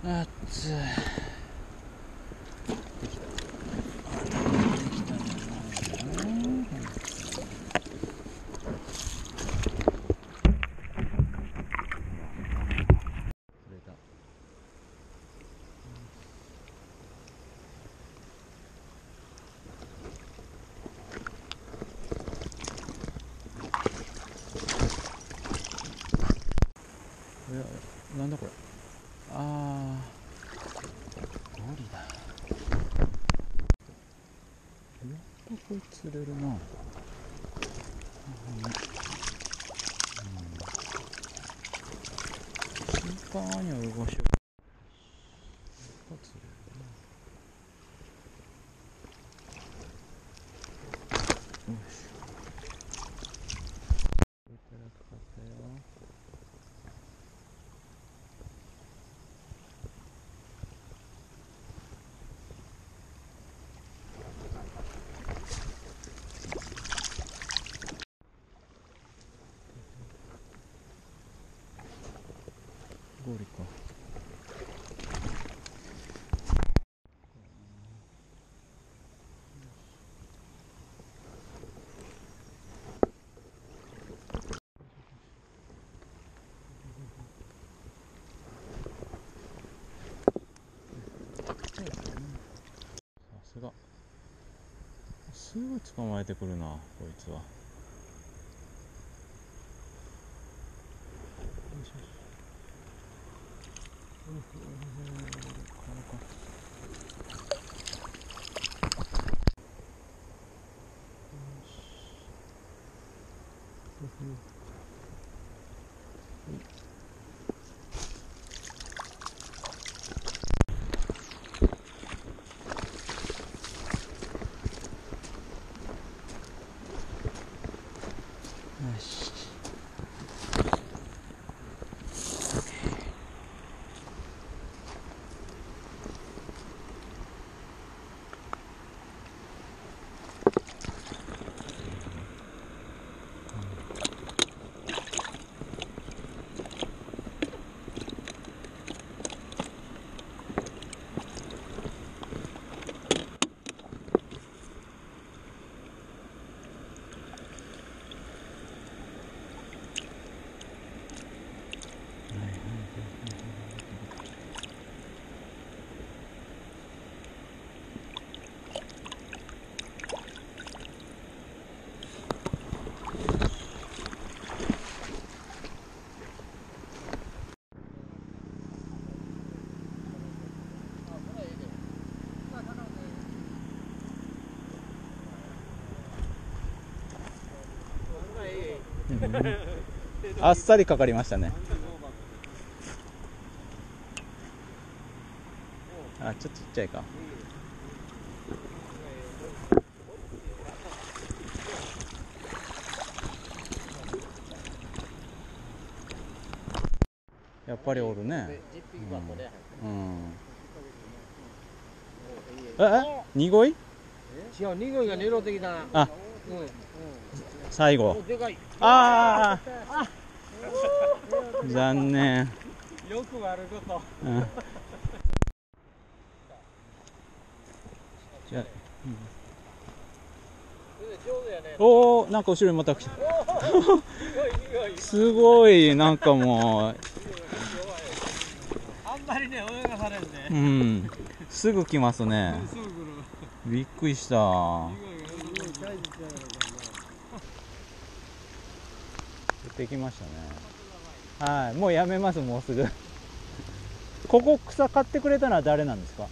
暑い。なんだこれ。あー、ゴリだ。やっとこい釣れるな。頻繁には動しよう。釣れるな。よし。これからかかったよ。ゴリか。さすが。すぐ捕まえてくるな、こいつは。よし。あっさりかかりましたね。あ、ちょっとちっちゃいか。やっぱりおるね。うん。ニゴイ？違う、ニゴイが狙ってきた。あ、最後。ああ。残念。よくあること。じゃあ、おお、なんか後ろにまた来た。すごい、なんかもう。あんまりね、泳がされるね。うん、すぐ来ますね。びっくりした。出てきましたね。はい、もうやめます、もうすぐ。ここ草買ってくれたのは誰なんですか？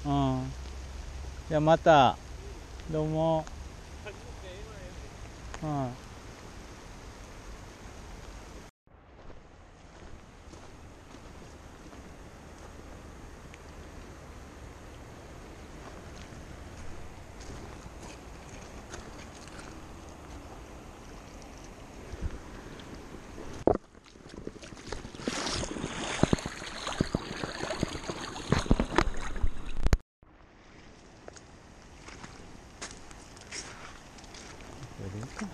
うん。じゃあまた、どうも。うん。これでいいか。